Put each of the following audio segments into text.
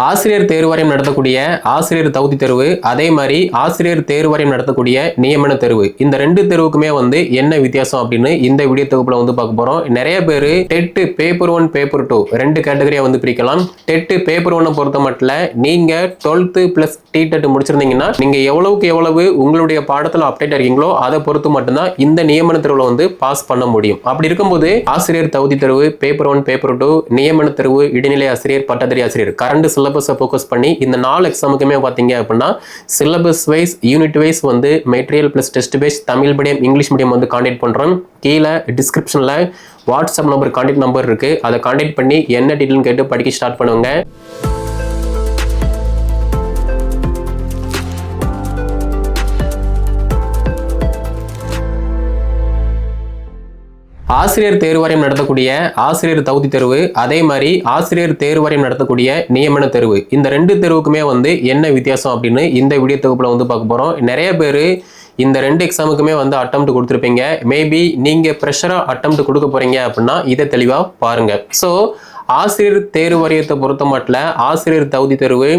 ஆசிரியர் தேர்வு வாரியம் நடத்தக்கூடிய ஆசிரியர் தகுதி தேர்வு, அதே மாதிரி ஆசிரியர் தேர்வு வாரியம் நடத்தக்கூடிய நியமன தேர்வு, இந்த ரெண்டு தேர்வுக்குமே என்ன வித்தியாசம் அப்படின்னு இந்த வீடியோ தொகுப்புல பார்க்க போறோம். நிறைய பேர் டெட் பேப்பர் 1 பேப்பர் 2 ரெண்டு கேட்டகரியா பிரிக்கலாம். டெட் பேப்பர் 1 பொறுத்த மட்டும் நீங்க 12th பிளஸ் டிடெட் முடிச்சிருந்தீங்கன்னா நீங்க எவ்வளவுக்கு எவ்வளவு உங்களுடைய பாடத்துல அப்டேட் இருக்கீங்களோ அதை பொறுத்து மட்டும்தான் இந்த நியமன தேர்வுல பாஸ் பண்ண முடியும். அப்படி இருக்கும்போது ஆசிரியர் தகுதி தேர்வு பேப்பர் 1 பேப்பர் 2 நியமன தேர்வு இடைநிலை ஆசிரியர் பட்டதாரி ஆசிரியர் கரண்ட் சிலபஸை ஃபோக்கஸ் பண்ணி இந்த 4 எக்ஸாமுக்குமே பார்த்தீங்க அப்படின்னா syllabus wise unit wise material plus test base Tamil medium English medium contact பண்றோம். கீழே டிஸ்கிரிப்ஷன்ல வாட்ஸ்அப் நம்பர் கான்டாக்ட் நம்பர் இருக்கு, அதை கான்டாக்ட் பண்ணி என்ன டீட்டெயில் கேட்டு படிக்க ஸ்டார்ட் பண்ணுங்க. ஆசிரியர் தேர்வு வாரியம் நடத்தக்கூடிய ஆசிரியர் தகுதி தேர்வு, அதே மாதிரி ஆசிரியர் தேர்வு வாரியம் நடத்தக்கூடிய நியமன தேர்வு, இந்த ரெண்டு தேர்வுக்குமே என்ன வித்தியாசம் அப்படின்னு இந்த வீடியோ தொகுப்புல பார்க்க போறோம். நிறைய பேர் இந்த ரெண்டு எக்ஸாமுக்குமே அட்டெம்ப்ட் கொடுத்துருப்பீங்க. மேபி நீங்க ப்ரெஷரா அட்டெம்ப்ட் கொடுக்க போறீங்க அப்படின்னா இதை தெளிவா பாருங்க. ஸோ ஆசிரியர் தேர்வு வாரியத்தை பொறுத்த மட்டும் ஆசிரியர் தகுதி தேர்வு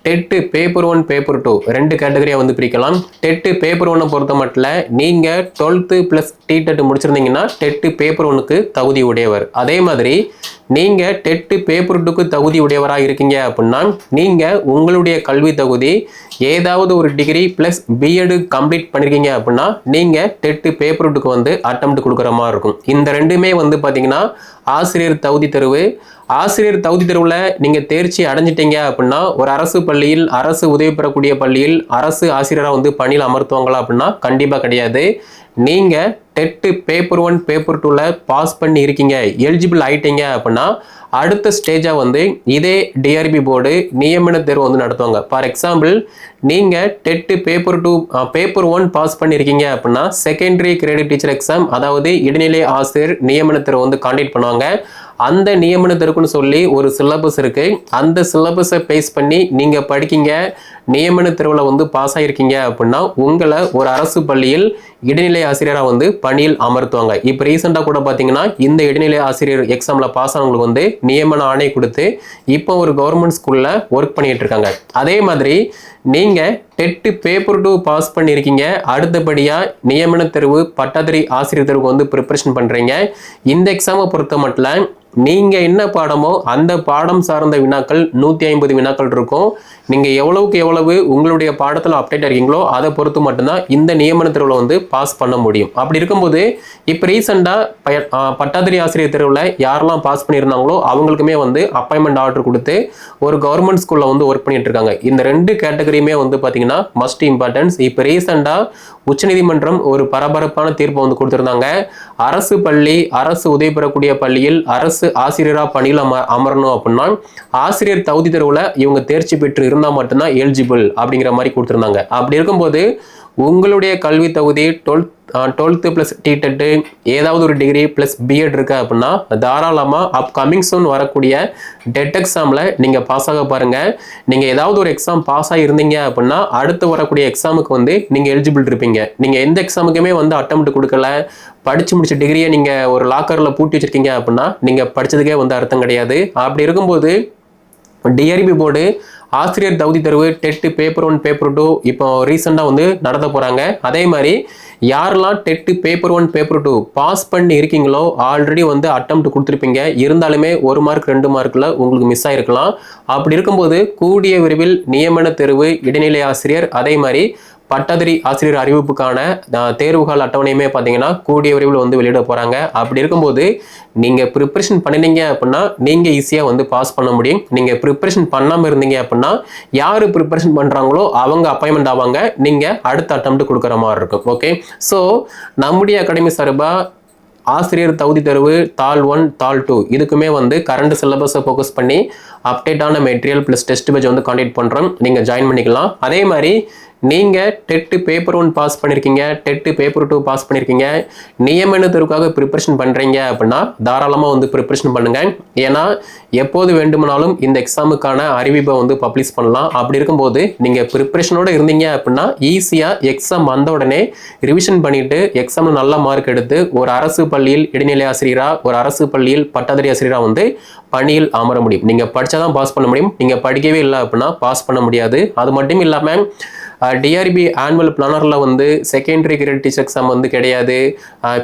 டெட் பேப்பர் 1 பேப்பர் 2 ரெண்டு கேட்டகரியா பிரிக்கலாம். டெட் பேப்பர் 1 பொறுத்த மட்டும் நீங்க 12th பிளஸ் டிடெட் முடிச்சிருந்தீங்கன்னா டெட் பேப்பர் 1க்கு தகுதி உடையவர். அதே மாதிரி நீங்க டெட் பேப்பர் 2க்கு தகுதி உடையவராக இருக்கீங்க அப்படின்னா நீங்க உங்களுடைய கல்வி தகுதி ஏதாவது ஒரு டிகிரி பிளஸ் பிஎட் கம்ப்ளீட் பண்ணிருக்கீங்க அப்படின்னா நீங்க டெட் பேப்பர் 2க்கு அட்டெம்ப்ட் கொடுக்குற மாதிரி இருக்கும். இந்த ரெண்டுமே பாத்தீங்கன்னா ஆசிரியர் தகுதி தேர்வு. ஆசிரியர் தகுதி தேர்வுல நீங்க தேர்ச்சி அடைஞ்சிட்டீங்க அப்படின்னா ஒரு அரசு பள்ளியில் அரசு உதவி பெறக்கூடிய பள்ளியில் அரசு ஆசிரியராக பணியில் அமர்த்துவாங்களா அப்படின்னா கண்டிப்பா கிடையாது. நீங்க டெட் பேப்பர் 1 பேப்பர் 2ல பாஸ் பண்ணி இருக்கீங்க, எலிஜிபிள் ஆயிட்டீங்க அப்படின்னா அடுத்த ஸ்டேஜா இதே டிஆர்பி போர்டு நியமன தேர்வு நடத்துவாங்க. ஃபார் எக்ஸாம்பிள் நீங்க டெட் பேப்பர் 2 பேப்பர் 1 பாஸ் பண்ணிருக்கீங்க அப்படின்னா செகண்டரி கிரேட் டீச்சர் எக்ஸாம், அதாவது இடைநிலை ஆசிரியர் நியமன தேர்வு கான்டாக்ட் பண்ணுவாங்க. அந்த நியமன தேர்வுன்னு சொல்லி ஒரு சிலபஸ் இருக்கு. அந்த சிலபஸை பேஸ் பண்ணி நீங்க படிக்கீங்க, நியமன தேர்வுல பாஸ் ஆயிருக்கீங்க அப்படின்னா உங்களை ஒரு அரசு பள்ளியில் இடைநிலை ஆசிரியராக பணியில் அமர்த்துவாங்க. இப்போ ரீசெண்டா கூட பாத்தீங்கன்னா இந்த இடைநிலை ஆசிரியர் எக்ஸாம்ல பாஸ் ஆனவங்களுக்கு நியமன ஆணை கொடுத்து இப்போ ஒரு கவர்மெண்ட் ஸ்கூல்ல ஒர்க் பண்ணிட்டு இருக்காங்க. அதே மாதிரி நீங்க டெட் பேப்பர் 2 பாஸ் பண்ணிருக்கீங்க, அடுத்தபடியா நியமன தேர்வு பட்டதாரி ஆசிரியர் தேர்வுக்கு ப்ரிப்பரேஷன் பண்றீங்க. இந்த எக்ஸாமை பொறுத்த மட்டும் நீங்க என்ன பாடமோ அந்த பாடம் சார்ந்த வினாக்கள் 150 வினாக்கள் இருக்கும். நீங்க எவ்வளவுக்கு எவ்வளவு உங்களுடைய பாடத்துல அப்டேட் இருக்கீங்களோ அதை பொறுத்து மட்டும்தான் இந்த நியமன தேர்வுல பாஸ் பண்ண முடியும். அப்படி இருக்கும்போது இப்ப ரீசெண்டா பட்டதாரி ஆசிரியர் தேர்வுல யாரெல்லாம் பாஸ் பண்ணியிருந்தாங்களோ அவங்களுக்குமே அப்பாயின்மெண்ட் ஆர்டர் கொடுத்து ஒரு கவர்மெண்ட் ஸ்கூல்ல ஒர்க் பண்ணிட்டு இருக்காங்க. இந்த ரெண்டு கேட்டகரியுமே பாத்தீங்கன்னா மஸ்ட் இம்பார்ட்டன்ஸ். இப்ப ரீசெண்டா உச்சநீதிமன்றம் ஒரு பரபரப்பான தீர்ப்பு கொடுத்திருந்தாங்க. அரசு பள்ளி அரசு உதவி பெறக்கூடிய பள்ளியில் அரசு ஆசிரியரா பணியில் அமரணும் அப்படின்னா ஆசிரியர் தகுதி தேர்வுல இவங்க தேர்ச்சி பெற்று இருந்தா மட்டும்தான் எலிஜிபிள் அப்படிங்கிற மாதிரி கொடுத்திருந்தாங்க. அப்படி இருக்கும்போது உங்களுடைய கல்வி தகுதி 12th பிளஸ் டிடெட் ஏதாவது ஒரு டிகிரி பிளஸ் பிஎட் இருக்கு அப்படின்னா தாராளமா அப்கமிங் சூன் வரக்கூடிய டெட் எக்ஸாம்ல நீங்க பாஸ் ஆக பாருங்க. நீங்க ஏதாவது ஒரு எக்ஸாம் பாஸ் ஆகி இருந்தீங்க அப்படின்னா அடுத்து வரக்கூடிய எக்ஸாமுக்கு நீங்க எலிஜிபிள் இருப்பீங்க. நீங்க எந்த எக்ஸாமுக்குமே அட்டெம்ப்ட் கொடுக்கல, படிச்சு முடிச்ச டிகிரியை நீங்க ஒரு லாக்கர்ல பூட்டி வச்சிருக்கீங்க அப்படின்னா நீங்க படிச்சதுக்கே அர்த்தம் கிடையாது. அப்படி இருக்கும்போது டிஆர்பி போர்டு ஆசிரியர் தகுதி தேர்வு டெட் பேப்பர் 1 பேப்பர் 2 இப்போ ரீசெண்டா நடத்த போறாங்க. அதே மாதிரி யாரெல்லாம் டெட் பேப்பர் 1 பேப்பர் 2 பாஸ் பண்ணி இருக்கீங்களோ ஆல்ரெடி அட்டெம்ப்ட் கொடுத்துருப்பீங்க, இருந்தாலுமே 1 மார்க் 2 மார்க்ல உங்களுக்கு மிஸ் ஆயிருக்கலாம். அப்படி இருக்கும்போது கூடிய விரைவில் நியமன தேர்வு இடைநிலை ஆசிரியர் அதே மாதிரி பட்டதாரி ஆசிரியர் அறிவிப்புக்கான தேர்வுகள் அட்டவணையுமே பார்த்தீங்கன்னா கூடிய விரைவில் வெளியிட போறாங்க. அப்படி இருக்கும்போது நீங்க ப்ரிப்பரேஷன் பண்ணினீங்க அப்படின்னா நீங்க ஈஸியா பாஸ் பண்ண முடியும். நீங்க ப்ரிப்பரேஷன் பண்ணாம இருந்தீங்க அப்படின்னா யாரு ப்ரிப்பரேஷன் பண்றாங்களோ அவங்க அப்பாயின்மெண்ட் ஆவாங்க, நீங்க அடுத்த அட்டெம்ப்ட் கொடுக்குற மாதிரி இருக்கும். ஓகே, ஸோ நம்முடைய அகாடமி சார்பா ஆசிரியர் தகுதி தேர்வு தாள் 1 தாள் 2 இதுக்குமே கரண்ட் சிலபஸை ஃபோக்கஸ் பண்ணி அப்டேட்டான material plus test page contact பண்றோம், நீங்க ஜாயின் பண்ணிக்கலாம். அதே மாதிரி நீங்க டெட் பேப்பர் 1 பாஸ் பண்ணிருக்கீங்க, டெட் பேப்பர் 2 பாஸ் பண்ணிருக்கீங்க, நியமன தேர்வுக்காக ப்ரிப்பரேஷன் பண்றீங்க அப்படின்னா தாராளமா ப்ரிப்பரேஷன் பண்ணுங்க. ஏன்னா எப்போது வேண்டுமானாலும் இந்த எக்ஸாமுக்கான அறிவிப்பை பப்ளிஷ் பண்ணலாம். அப்படி இருக்கும்போது நீங்க ப்ரிப்பரேஷனோட இருந்தீங்க அப்படின்னா ஈஸியா எக்ஸாம் வந்த உடனே ரிவிஷன் பண்ணிட்டு எக்ஸாம்ல நல்ல மார்க் எடுத்து ஒரு அரசு பள்ளியில் இடைநிலை ஆசிரியரா ஒரு அரசு பள்ளியில் பட்டதாரி ஆசிரியரா பணியில் அமர முடியும். நீங்கள் படித்தாதான் பாஸ் பண்ண முடியும். நீங்கள் படிக்கவே இல்லை அப்படின்னா பாஸ் பண்ண முடியாது. அது மட்டும் இல்லாமல் டிஆர்பி ஆனுவல் பிளானரில் வந்து செகண்டரி கிரேட் டீச்சர் எக்ஸாம் வந்து கிடையாது,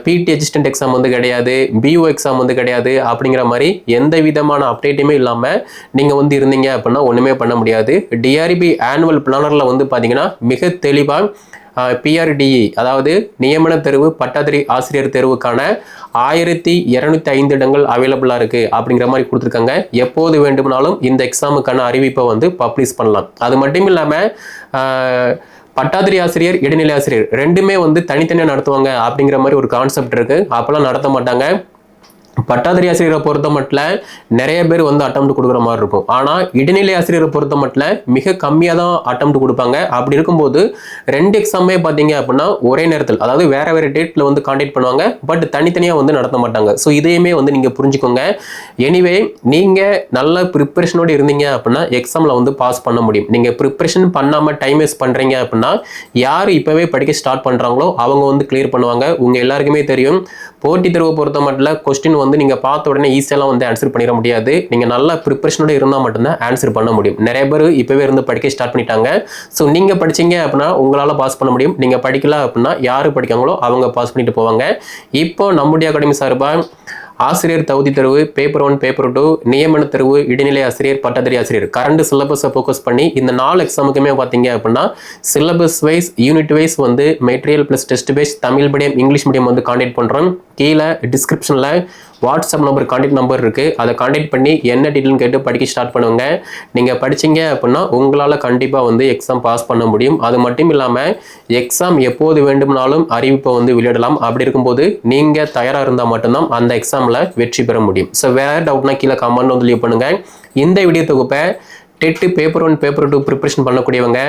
பிடி அசிஸ்டன்ட் எக்ஸாம் வந்து கிடையாது, பிஓ எக்ஸாம் வந்து கிடையாது. அப்படிங்கிற மாதிரி எந்த விதமான அப்டேட்டுமே இல்லாமல் நீங்கள் வந்து இருந்தீங்க அப்படின்னா ஒன்றுமே பண்ண முடியாது. டிஆர்பி ஆனுவல் பிளானரில் வந்து பார்த்தீங்கன்னா மிக தெளிவாக பிஆர்டிஇ அதாவது நியமன தேர்வு பட்டதாரி ஆசிரியர் தேர்வுக்கான 1205 இடங்கள் அவைலபிளாக இருக்குது அப்படிங்கிற மாதிரி கொடுத்துருக்காங்க. எப்போது வேண்டுமானாலும் இந்த எக்ஸாமுக்கான அறிவிப்பை வந்து பப்ளிஷ் பண்ணலாம். அது மட்டும் இல்லாமல் பட்டாதாரி ஆசிரியர் இடைநிலை ஆசிரியர் ரெண்டுமே வந்து தனித்தனியாக நடத்துவாங்க அப்படிங்கிற மாதிரி ஒரு கான்செப்ட் இருக்குது. அப்போல்லாம் நடத்த மாட்டாங்க. பட்டாதாரி ஆசிரியரை பொறுத்த மட்டும் நிறைய பேர் வந்து அட்டெம்ப்ட் கொடுக்குற மாதிரி இருக்கும். ஆனால் இடைநிலை ஆசிரியரை பொறுத்த மட்டும் மிக கம்மியாக தான் அட்டெம்ப்ட் கொடுப்பாங்க. அப்படி இருக்கும்போது 2 எக்ஸாமே பார்த்தீங்க அப்படின்னா ஒரே நேரத்தில், அதாவது வேற வேற டேட்டில் வந்து கான்டாக்ட் பண்ணுவாங்க. பட் தனித்தனியாக வந்து நடத்த மாட்டாங்க. ஸோ இதையுமே வந்து நீங்கள் புரிஞ்சுக்கோங்க. எனிவே நீங்கள் நல்ல ப்ரிப்பரேஷனோடு இருந்தீங்க அப்படின்னா எக்ஸாமில் வந்து பாஸ் பண்ண முடியும். நீங்கள் ப்ரிப்பரேஷன் பண்ணாமல் டைம் வேஸ்ட் பண்ணுறீங்க அப்படின்னா யார் இப்போவே படிக்க ஸ்டார்ட் பண்ணுறாங்களோ அவங்க வந்து கிளியர் பண்ணுவாங்க. உங்கள் எல்லாருக்குமே தெரியும், போட்டித் தேர்வை பொறுத்த மட்டும் கொஸ்டின் வந்து நீங்கள் பார்த்த உடனே ஈஸியெல்லாம் வந்து ஆன்சர் பண்ணிட முடியாது. நீங்கள் நல்லா ப்ரிப்பரேஷனோட இருந்தால் மட்டும்தான் ஆன்சர் பண்ண முடியும். நிறைய பேர் இப்போவே இருந்து படிக்க ஸ்டார்ட் பண்ணிட்டாங்க. ஸோ நீங்கள் படிச்சீங்க அப்படின்னா உங்களால் பாஸ் பண்ண முடியும். நீங்கள் படிக்கல அப்படின்னா யார் படிக்காங்களோ அவங்க பாஸ் பண்ணிட்டு போவாங்க. இப்போ நம்முடைய அகாடமி சார்பாக ஆசிரியர் தகுதி தேர்வு பேப்பர் 1 பேப்பர் 2 நியமன தேர்வு இடைநிலை ஆசிரியர் பட்டதாரி ஆசிரியர் கரண்ட் சிலபஸை ஃபோக்கஸ் பண்ணி இந்த 4 எக்ஸாமுக்குமே பார்த்தீங்க அப்படின்னா சிலபஸ் வைஸ் யூனிட் வைஸ் வந்து material plus test base Tamil medium English medium வந்து கான்டாக்ட் பண்ணுறோம். கீழே டிஸ்கிரிப்ஷனில் வாட்ஸ்அப் நம்பர் கான்டாக்ட் நம்பர் இருக்குது. அதை கான்டாக்ட் பண்ணி என்ன டீட்டெயில்னு கேட்டு படிக்க ஸ்டார்ட் பண்ணுங்க. நீங்கள் படிச்சீங்க அப்படின்னா உங்களால் கண்டிப்பாக வந்து எக்ஸாம் பாஸ் பண்ண முடியும். அது மட்டும் இல்லாமல் எக்ஸாம் எப்போது வேண்டுமானாலும் அறிவிப்பை வந்து வெளியிடலாம். அப்படி இருக்கும்போது நீங்கள் தயாராக இருந்தால் மட்டும்தான் அந்த எக்ஸாமில் வெற்றி பெற முடியும். ஸோ வேறு டவுட்னா கீழே கமெண்ட் வந்து லீவ் பண்ணுங்கள். இந்த வீடியோ தொகுப்பை டெட் பேப்பர் 1 பேப்பர் 2 ப்ரிப்பரேஷன் பண்ணக்கூடியவங்க,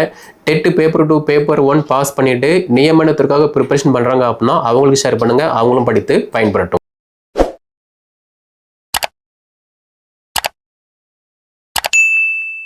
டெட் பேப்பர் 2 பேப்பர் 1 பாஸ் பண்ணிவிட்டு நியமனத்திற்காக ப்ரிப்பரேஷன் பண்ணுறாங்க அப்படின்னா அவங்களுக்கு ஷேர் பண்ணுங்கள். அவங்களும் படித்து பயன்பெறட்டும்.